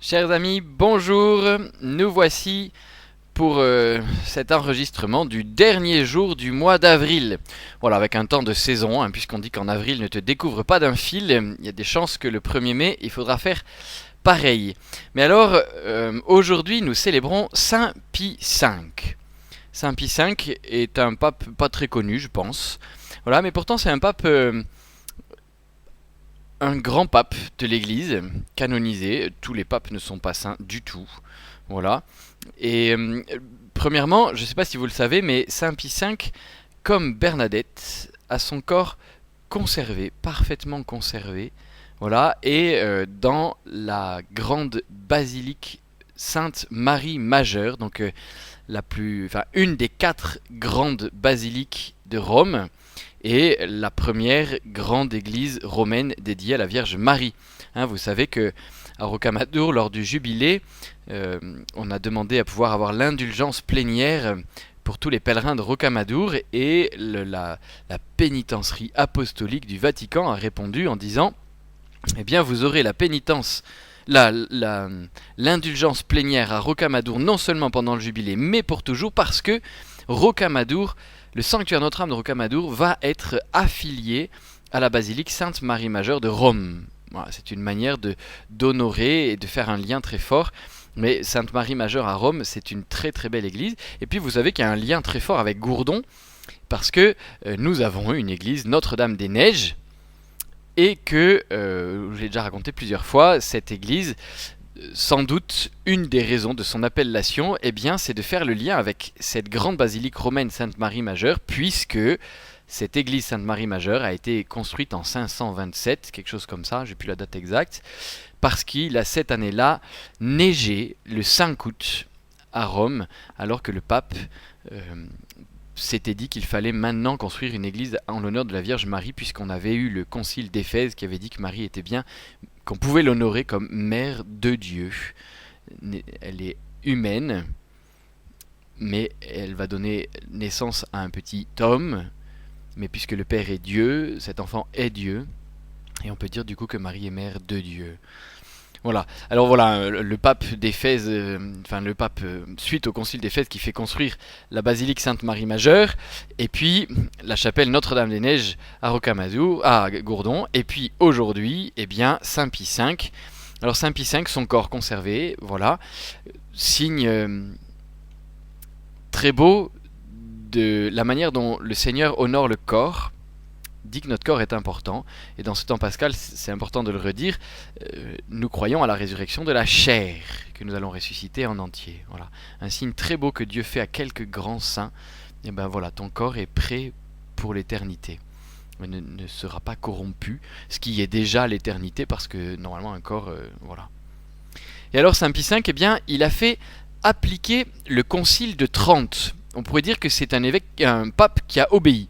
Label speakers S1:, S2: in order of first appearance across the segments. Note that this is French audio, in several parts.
S1: Chers amis, bonjour. Nous voici pour cet enregistrement du dernier jour du mois d'avril. Voilà, avec un temps de saison, puisqu'on dit qu'en avril ne te découvre pas d'un fil, il y a des chances que le 1er mai, il faudra faire pareil. Mais alors, aujourd'hui, nous célébrons Saint Pie V. Saint Pie V est un pape pas très connu, je pense. Voilà, mais pourtant c'est un pape... un grand pape de l'Église, canonisé. Tous les papes ne sont pas saints du tout. Voilà. Et premièrement, je ne sais pas si vous le savez, mais Saint Pie V, comme Bernadette, a son corps conservé, parfaitement conservé. Voilà. Et dans la grande basilique Sainte Marie Majeure, donc une des 4 grandes basiliques de Rome, et la première grande église romaine dédiée à la Vierge Marie. Vous savez que à Rocamadour, lors du jubilé, on a demandé à pouvoir avoir l'indulgence plénière pour tous les pèlerins de Rocamadour, et la pénitencerie apostolique du Vatican a répondu en disant « Eh bien, vous aurez la pénitence, l'indulgence plénière à Rocamadour, non seulement pendant le jubilé, mais pour toujours, parce que Rocamadour, le sanctuaire Notre-Dame de Rocamadour, va être affilié à la basilique Sainte Marie Majeure de Rome. » Voilà, c'est une manière d'honorer et de faire un lien très fort. Mais Sainte Marie Majeure à Rome, c'est une très très belle église. Et puis vous savez qu'il y a un lien très fort avec Gourdon, parce que nous avons une église Notre-Dame des Neiges, et que, j'ai déjà raconté plusieurs fois, cette église, sans doute une des raisons de son appellation, eh bien, c'est de faire le lien avec cette grande basilique romaine Sainte-Marie Majeure, puisque cette église Sainte-Marie Majeure a été construite en 527, quelque chose comme ça, j'ai plus la date exacte, parce qu'il a cette année-là neigé le 5 août à Rome, alors que le pape s'était dit qu'il fallait maintenant construire une église en l'honneur de la Vierge Marie, puisqu'on avait eu le concile d'Éphèse qui avait dit que Marie était bien, qu'on pouvait l'honorer comme mère de Dieu. Elle est humaine, mais elle va donner naissance à un petit homme, mais puisque le Père est Dieu, cet enfant est Dieu, et on peut dire du coup que Marie est mère de Dieu. Voilà. Alors voilà, le pape d'Éphèse, le pape suite au concile d'Éphèse qui fait construire la basilique Sainte-Marie Majeure, et puis la chapelle Notre-Dame-des-Neiges à Rocamadour, à Gourdon, et puis aujourd'hui, eh bien, Saint Pie V. Alors Saint Pie V, son corps conservé, voilà, signe très beau de la manière dont le Seigneur honore le corps, dit que notre corps est important, et dans ce temps pascal, c'est important de le redire, nous croyons à la résurrection de la chair, que nous allons ressusciter en entier. Voilà. Un signe très beau que Dieu fait à quelques grands saints. Et ben voilà, ton corps est prêt pour l'éternité. Il ne sera pas corrompu, ce qui est déjà l'éternité, parce que normalement un corps, voilà. Et alors Saint Pie V, eh bien, il a fait appliquer le concile de Trente. On pourrait dire que c'est un pape qui a obéi.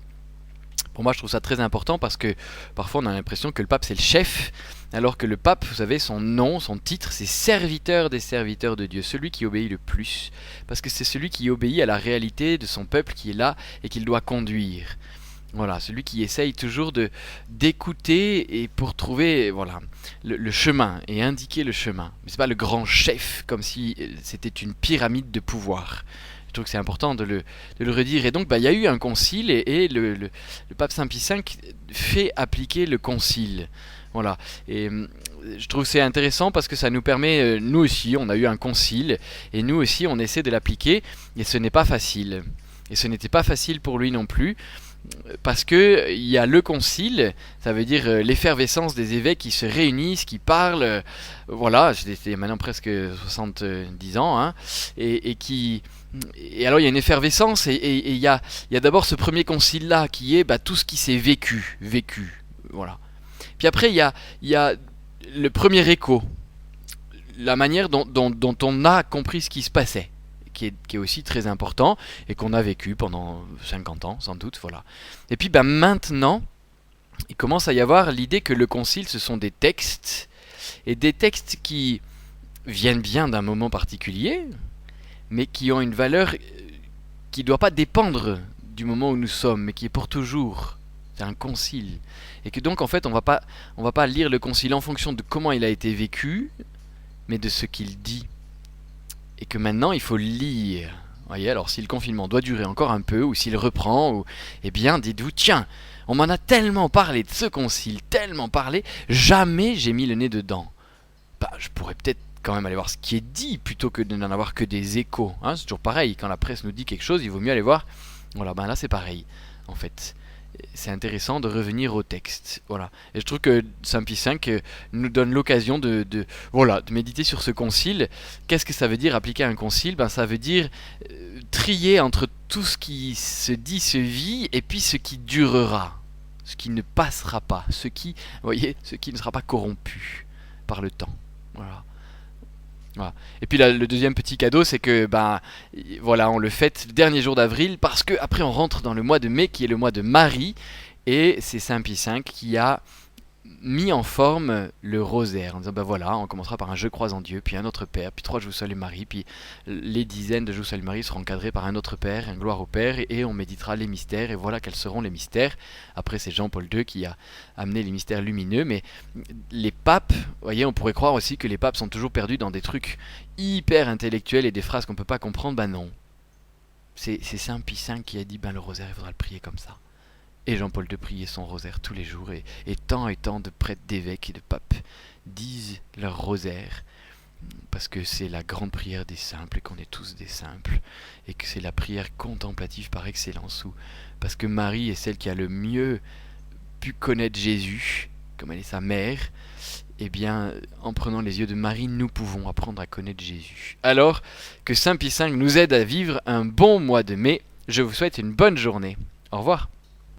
S1: Pour moi, je trouve ça très important, parce que parfois on a l'impression que le pape c'est le chef, alors que le pape, vous savez, son nom, son titre, c'est serviteur des serviteurs de Dieu, celui qui obéit le plus, parce que c'est celui qui obéit à la réalité de son peuple qui est là et qu'il doit conduire. Voilà, celui qui essaye toujours d'écouter et pour trouver le chemin et indiquer le chemin. Mais c'est pas le grand chef, comme si c'était une pyramide de pouvoir. Je trouve que c'est important de le redire. Et donc, il y a eu un concile, et le pape Saint Pie V fait appliquer le concile. Voilà. Et je trouve que c'est intéressant, parce que ça nous permet, nous aussi, on a eu un concile, et nous aussi, on essaie de l'appliquer, et ce n'est pas facile. Et ce n'était pas facile pour lui non plus, parce que il y a le concile, ça veut dire l'effervescence des évêques qui se réunissent, qui parlent, voilà, c'était maintenant presque 70 ans, et alors il y a une effervescence, et il y a d'abord ce premier concile là qui est tout ce qui s'est vécu, voilà. Puis après il y a le premier écho, la manière dont on a compris ce qui se passait, qui est aussi très important, et qu'on a vécu pendant 50 ans sans doute, voilà. Et puis maintenant, il commence à y avoir l'idée que le concile, ce sont des textes, et des textes qui viennent bien d'un moment particulier, mais qui ont une valeur qui ne doit pas dépendre du moment où nous sommes, mais qui est pour toujours. C'est un concile. Et que donc en fait on va pas lire le concile en fonction de comment il a été vécu, mais de ce qu'il dit. Et que maintenant, il faut lire. Vous voyez, alors si le confinement doit durer encore un peu, ou s'il reprend, eh bien, dites-vous, tiens, on m'en a tellement parlé de ce concile, tellement parlé, jamais j'ai mis le nez dedans. Bah, je pourrais peut-être quand même aller voir ce qui est dit, plutôt que de n'en avoir que des échos. Hein, c'est toujours pareil, quand la presse nous dit quelque chose, il vaut mieux aller voir. Voilà, ben là c'est pareil, en fait. C'est intéressant de revenir au texte. Voilà. Et je trouve que Saint Pie V nous donne l'occasion voilà, de méditer sur ce concile. Qu'est-ce que ça veut dire appliquer un concile? Ben, ça veut dire trier entre tout ce qui se dit, se vit, et puis ce qui durera, ce qui ne passera pas, ce qui ne sera pas corrompu par le temps. Voilà. Voilà. Et puis là, le deuxième petit cadeau, c'est que voilà, on le fête le dernier jour d'avril parce que après on rentre dans le mois de mai qui est le mois de Marie, et c'est Saint Pie V qui a mis en forme le rosaire en disant voilà, on commencera par un Je crois en Dieu, puis un autre Père, puis 3 Je vous salue Marie, puis les dizaines de Je vous salue Marie seront encadrées par un autre Père, un gloire au Père, et on méditera les mystères, et voilà quels seront les mystères. Après c'est Jean-Paul II qui a amené les mystères lumineux, mais les papes, vous voyez, on pourrait croire aussi que les papes sont toujours perdus dans des trucs hyper intellectuels et des phrases qu'on ne peut pas comprendre. Ben non, c'est Saint Pie V qui a dit le rosaire il faudra le prier comme ça. Et Jean-Paul II priait son rosaire tous les jours, et tant de prêtres, d'évêques et de papes disent leur rosaire, parce que c'est la grande prière des simples, et qu'on est tous des simples, et que c'est la prière contemplative par excellence, parce que Marie est celle qui a le mieux pu connaître Jésus, comme elle est sa mère, eh bien, en prenant les yeux de Marie, nous pouvons apprendre à connaître Jésus. Alors, que Saint Pie V nous aide à vivre un bon mois de mai, je vous souhaite une bonne journée. Au revoir.